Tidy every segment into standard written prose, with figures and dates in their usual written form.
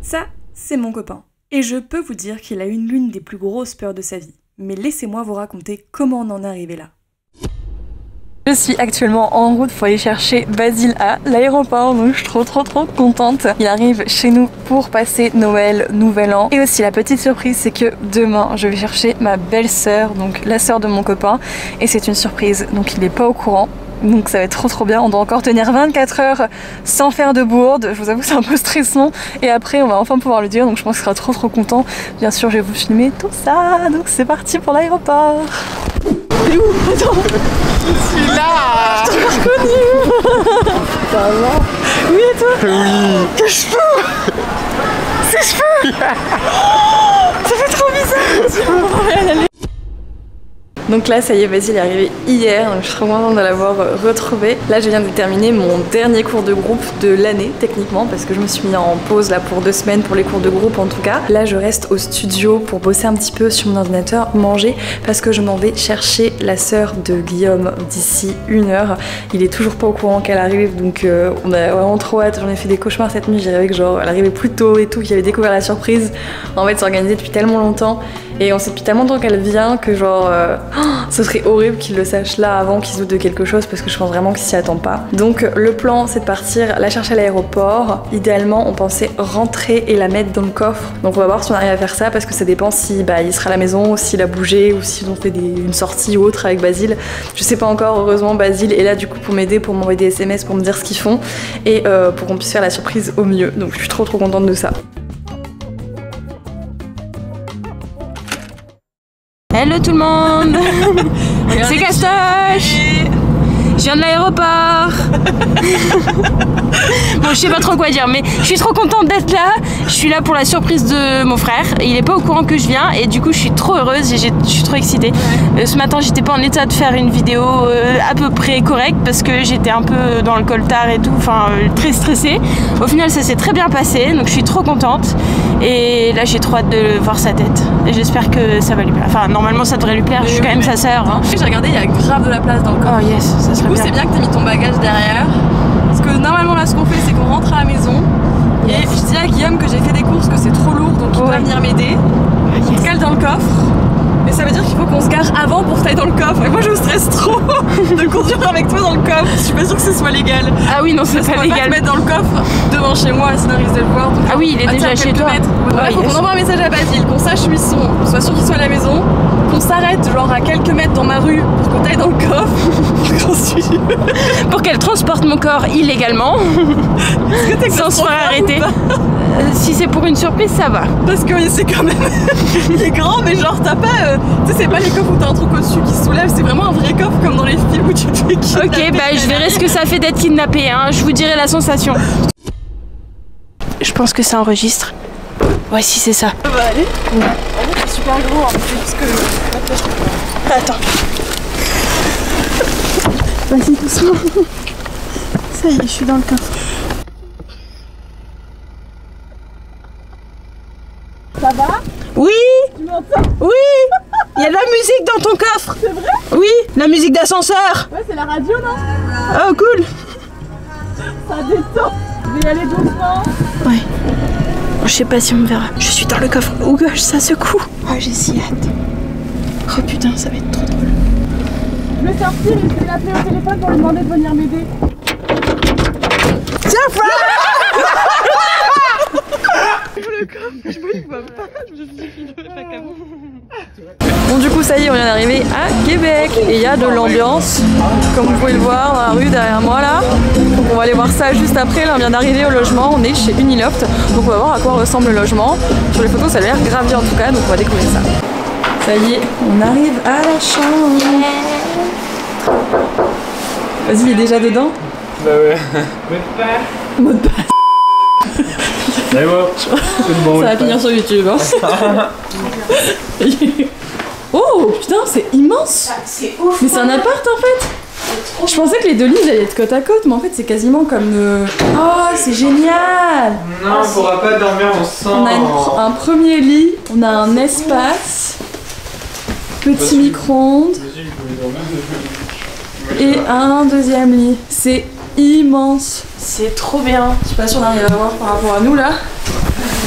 Ça, c'est mon copain. Et je peux vous dire qu'il a eu l'une des plus grosses peurs de sa vie. Mais laissez-moi vous raconter comment on en est arrivé là. Je suis actuellement en route pour aller chercher Basile à l'aéroport, donc je suis trop contente. Il arrive chez nous pour passer Noël, Nouvel An. Et aussi la petite surprise, c'est que demain je vais chercher ma belle-sœur, donc la sœur de mon copain. Et c'est une surprise, donc il n'est pas au courant. Donc ça va être trop bien, on doit encore tenir 24 heures sans faire de bourde. Je vous avoue c'est un peu stressant. Et après on va enfin pouvoir le dire, donc je pense qu'il sera trop content. Bien sûr je vais vous filmer tout ça, donc c'est parti pour l'aéroport. T'es où? Attends. Je suis là. Je t'ai reconnu. Ça va? Oui et toi? Oui. Tes cheveux. Ses cheveux. Ça fait trop bizarre. Donc là, ça y est, Basile est arrivé hier, donc je suis trop contente de l'avoir retrouvé. Là, je viens de terminer mon dernier cours de groupe de l'année, techniquement, parce que je me suis mis en pause là pour 2 semaines pour les cours de groupe en tout cas. Là, je reste au studio pour bosser un petit peu sur mon ordinateur, manger, parce que je m'en vais chercher la sœur de Guillaume d'ici 1 heure. Il est toujours pas au courant qu'elle arrive, donc on a vraiment trop hâte. J'en ai fait des cauchemars cette nuit, j'ai rêvé que genre elle arrivait plus tôt et tout, qu'il avait découvert la surprise. En fait, c'est organisé depuis tellement longtemps. Et on sait depuis tellement longtemps qu'elle vient que genre ce serait horrible qu'il le sache là avant qu'il se doute de quelque chose, parce que je pense vraiment qu'il s'y attend pas. Donc le plan c'est de partir la chercher à l'aéroport. Idéalement on pensait rentrer et la mettre dans le coffre. Donc on va voir si on arrive à faire ça, parce que ça dépend si il sera à la maison, ou s'il a bougé, ou s'ils ont fait une sortie ou autre avec Basile. Je sais pas encore, heureusement Basile est là du coup pour m'aider, pour m'envoyer des SMS, pour me dire ce qu'ils font, et pour qu'on puisse faire la surprise au mieux. Donc je suis trop contente de ça. Hello tout le monde. C'est Castoche. Je viens de l'aéroport. Bon, je sais pas trop quoi dire, mais je suis trop contente d'être là. Je suis là pour la surprise de mon frère. Il est pas au courant que je viens, et du coup je suis trop heureuse et je suis trop excitée. Ce matin j'étais pas en état de faire une vidéo à peu près correcte, parce que j'étais un peu dans le coltard et tout, enfin très stressée. Au final ça s'est très bien passé, donc je suis trop contente. Et là j'ai trop hâte de voir sa tête. Et j'espère que ça va lui plaire. Enfin normalement ça devrait lui plaire, je suis quand même sa sœur. Hein. J'ai regardé, il y a grave de la place dans le coffre. Oh yes, ça serait bien. C'est bien que tu aies mis ton bagage derrière. Parce que normalement là ce qu'on fait c'est qu'on rentre à la maison. Et je dis à Guillaume que j'ai fait des courses, que c'est trop lourd, donc il doit venir m'aider. On te cale dans le coffre. Mais ça veut dire qu'il faut qu'on se gare avant pour que t'ailles dans le coffre. Et moi je stresse trop de conduire avec toi dans le coffre. Je suis pas sûre que ce soit légal. Ah oui, non, c'est pas légal. Pas te mettre dans le coffre devant chez moi, sinon il risque de le voir. Ah oui, il est déjà chez toi. Voilà, faut qu'on envoie un message à Basile, qu'on sache où ils sont, qu'on soit sûr qu'ils soient à la maison, qu'on s'arrête genre à quelques mètres dans ma rue pour qu'on t'aille dans le coffre. Pour qu'elle transporte mon corps illégalement. Sans se faire arrêter. Si c'est pour une surprise, ça va. Parce que c'est quand même... il est grand, mais genre t'as pas... tu sais, c'est pas les coffres où t'as un truc au-dessus qui se soulève, c'est vraiment un vrai coffre comme dans les films où tu te fais kidnapper. Ok, bah je verrai ce que ça fait d'être kidnappé, hein. Je vous dirai la sensation. Je pense que ça enregistre. Ouais, si c'est ça. Ça va aller. En fait, c'est super gros, hein, c'est juste que... Attends. Vas-y, doucement. Ça y est, je suis dans le coffre. Ça va? Oui. Tu m'entends? Oui. Il y a de la musique dans ton coffre. C'est vrai? Oui, la musique d'ascenseur. Ouais, c'est la radio, non? Oh, cool. Ça descend. Je vais y aller doucement. Ouais. Je sais pas si on me verra. Je suis dans le coffre. Oh gosh, ça secoue. Oh, j'ai si hâte. Oh putain, ça va être trop drôle. Je vais sortir et je vais l'appeler au téléphone pour lui demander de venir m'aider. Tiens, Franck. Le coffre, je vois, il voit pas. Je me suis dit qu'il veut pas qu'à vous. Bon, du coup, ça y est, on vient d'arriver à Québec et il y a de l'ambiance, comme vous pouvez le voir dans la rue derrière moi là. Donc, on va aller voir ça juste après. Là, on vient d'arriver au logement. On est chez Uniloft, donc on va voir à quoi ressemble le logement. Sur les photos, ça a l'air grave bien en tout cas, donc on va découvrir ça. Ça y est, on arrive à la chambre. Vas-y, il est déjà dedans? Bah ouais. Mot de passe. Allez, bon. Ça va finir sur YouTube. Hein. Oh putain, c'est immense. C'est ouf. Mais c'est un appart en fait. Je pensais que les 2 lits allaient être côte à côte, mais en fait c'est quasiment comme... Oh, c'est génial. Non, on pourra pas dormir ensemble. On a un premier lit, on a un espace, petit micro-ondes et un deuxième lit. C'est immense. C'est trop bien. Je sais pas si on arrive à voir par rapport à nous là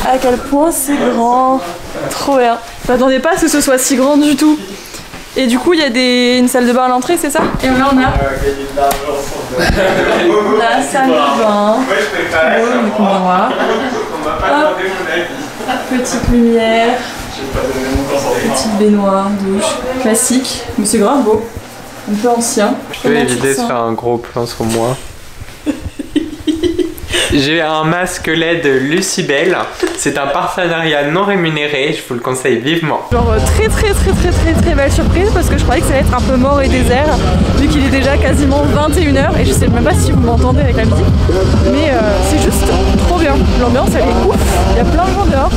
à quel point c'est grand. Trop bien. Je m'attendais pas à ce que ce soit si grand du tout. Et du coup, il y a une salle de bain à l'entrée, c'est ça? Et là, on a la salle de bain. Petite lumière. Petite baignoire, douche. Classique, mais c'est grave beau. Un peu ancien. Je peux éviter de faire un gros plan sur moi. J'ai un masque LED Lucibel. C'est un partenariat non rémunéré, je vous le conseille vivement. Genre très belle surprise parce que je croyais que ça allait être un peu mort et désert vu qu'il est déjà quasiment 21h et je sais même pas si vous m'entendez avec la musique. Mais c'est juste trop bien. L'ambiance elle est ouf, il y a plein de gens dehors.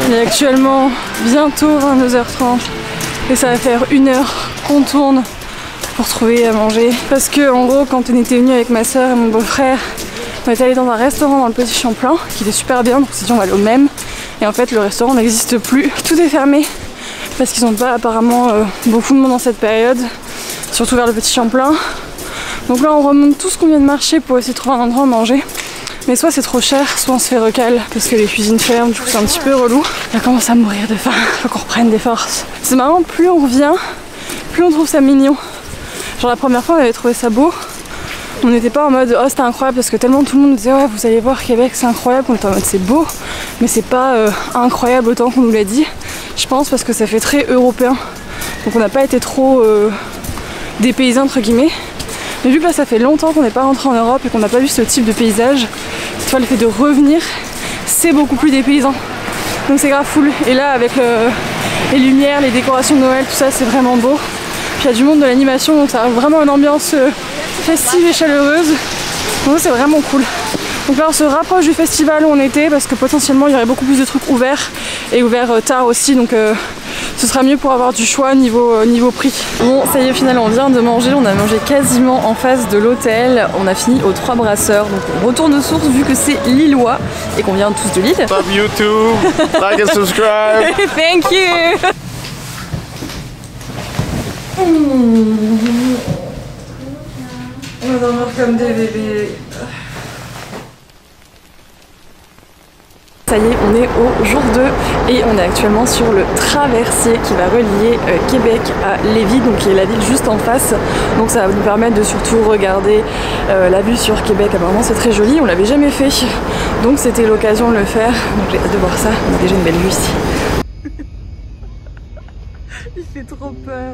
Il est actuellement bientôt 22h30 et ça va faire 1 heure qu'on tourne pour trouver à manger. Parce que en gros quand on était venu avec ma soeur et mon beau-frère, on est allé dans un restaurant dans le Petit Champlain qui était super bien, donc on s'est dit on va aller au même. Et en fait le restaurant n'existe plus, tout est fermé parce qu'ils n'ont pas apparemment beaucoup de monde dans cette période, surtout vers le Petit Champlain. Donc là on remonte tout ce qu'on vient de marcher pour essayer de trouver un endroit à manger. Mais soit c'est trop cher, soit on se fait recal parce que les cuisines ferment, du coup c'est un petit peu relou. On commence à mourir de faim, faut qu'on reprenne des forces. C'est marrant, plus on revient, plus on trouve ça mignon. Genre la première fois on avait trouvé ça beau, on n'était pas en mode oh c'était incroyable parce que tellement tout le monde disait ouais vous allez voir Québec c'est incroyable, on était en mode c'est beau, mais c'est pas incroyable autant qu'on nous l'a dit. Je pense parce que ça fait très européen, donc on n'a pas été trop dépaysés entre guillemets. Mais vu que là ça fait longtemps qu'on n'est pas rentré en Europe et qu'on n'a pas vu ce type de paysage, cette fois le fait de revenir c'est beaucoup plus dépaysant. Donc c'est grave cool. Et là avec les lumières, les décorations de Noël, tout ça c'est vraiment beau. Puis il y a du monde de l'animation donc ça a vraiment une ambiance festive et chaleureuse. Donc c'est vraiment cool. Donc là on se rapproche du festival où on était parce que potentiellement il y aurait beaucoup plus de trucs ouverts et ouverts tard aussi, donc ce sera mieux pour avoir du choix niveau prix. Bon ça y est, finalement on vient de manger, on a mangé quasiment en face de l'hôtel, on a fini aux 3 Brasseurs, donc on retourne de source vu que c'est lillois et qu'on vient tous de Lille. Love YouTube, like and subscribe. Thank you. On va dormir comme des bébés. Ça y est, on est au jour 2 et on est actuellement sur le traversier qui va relier Québec à Lévis, donc qui est la ville juste en face. Donc ça va nous permettre de surtout regarder la vue sur Québec. Apparemment c'est très joli, on l'avait jamais fait, donc c'était l'occasion de le faire. Donc j'ai hâte de voir ça, on a déjà une belle vue ici. Il fait trop peur.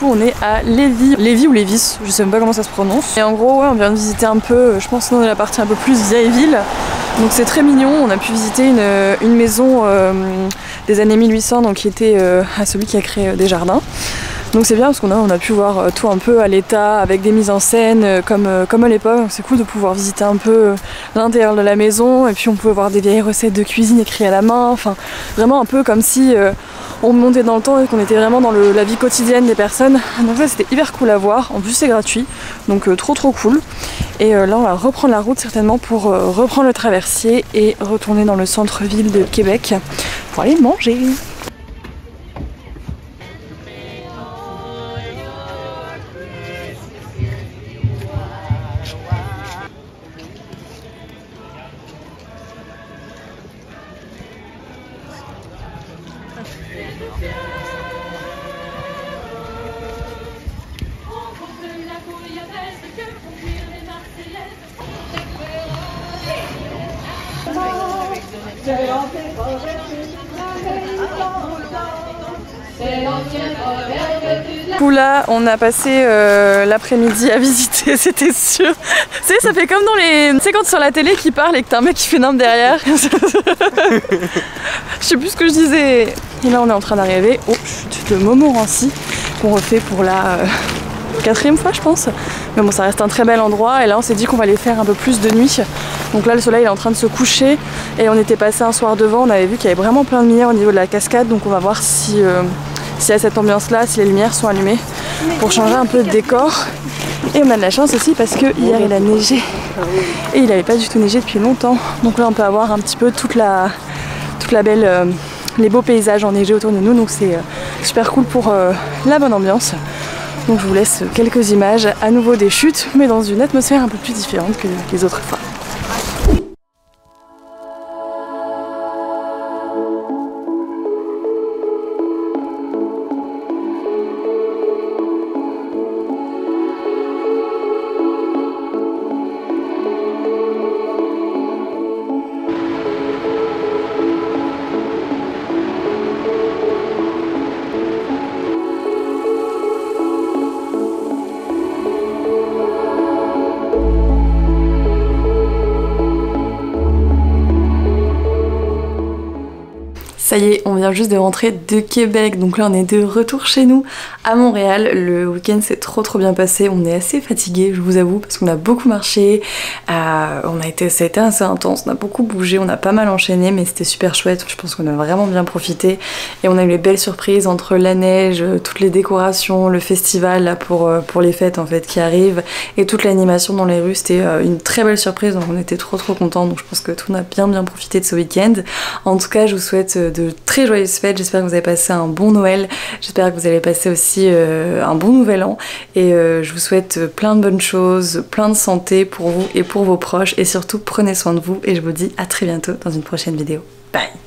On est à Lévis ou Lévis, je sais même pas comment ça se prononce. Et en gros ouais, on vient de visiter un peu, je pense dans la partie un peu plus vieille ville. Donc c'est très mignon, on a pu visiter une maison des années 1800 donc qui était à celui qui a créé Desjardins. Donc c'est bien parce qu'on a pu voir tout un peu à l'état avec des mises en scène comme à l'époque. Donc c'est cool de pouvoir visiter un peu l'intérieur de la maison et puis on pouvait voir des vieilles recettes de cuisine écrites à la main. Enfin vraiment un peu comme si on montait dans le temps et qu'on était vraiment dans la vie quotidienne des personnes. Donc ça c'était hyper cool à voir, en plus c'est gratuit, donc trop cool. Et là on va reprendre la route certainement pour reprendre le traversier et retourner dans le centre-ville de Québec pour aller manger. Du coup là on a passé l'après-midi à visiter, c'était sûr. Tu sais, ça fait comme dans les... Tu sais quand sur la télé qui parle et que t'as un mec qui fait nimbe derrière. Je sais plus ce que je disais. Et là on est en train d'arriver au chute de Montmorency qu'on refait pour la 4e fois je pense. Mais bon, ça reste un très bel endroit et là on s'est dit qu'on va aller faire un peu plus de nuit. Donc là le soleil est en train de se coucher et on était passé un soir devant, on avait vu qu'il y avait vraiment plein de lumière au niveau de la cascade, donc on va voir si s'il y a cette ambiance là, si les lumières sont allumées pour changer un peu de décor. Et on a de la chance aussi parce que hier il a neigé et il n'avait pas du tout neigé depuis longtemps, donc là on peut avoir un petit peu toute la belle les beaux paysages enneigés autour de nous, donc c'est super cool pour la bonne ambiance. Donc je vous laisse quelques images à nouveau des chutes, mais dans une atmosphère un peu plus différente que les autres fois. Ça y est, on vient juste de rentrer de Québec, donc là on est de retour chez nous à Montréal. Le week-end s'est trop bien passé, on est assez fatigué, je vous avoue, parce qu'on a beaucoup marché, ça a été assez intense, on a beaucoup bougé, on a pas mal enchaîné, mais c'était super chouette, je pense qu'on a vraiment bien profité. Et on a eu les belles surprises entre la neige, toutes les décorations, le festival là pour les fêtes en fait qui arrivent, et toute l'animation dans les rues, c'était une très belle surprise, donc on était trop contents, donc je pense que tout on a bien profité de ce week-end. En tout cas, je vous souhaite de très joyeuses fêtes, j'espère que vous avez passé un bon Noël, j'espère que vous allez passer aussi un bon nouvel an, et je vous souhaite plein de bonnes choses, plein de santé pour vous et pour vos proches, et surtout prenez soin de vous, et je vous dis à très bientôt dans une prochaine vidéo. Bye.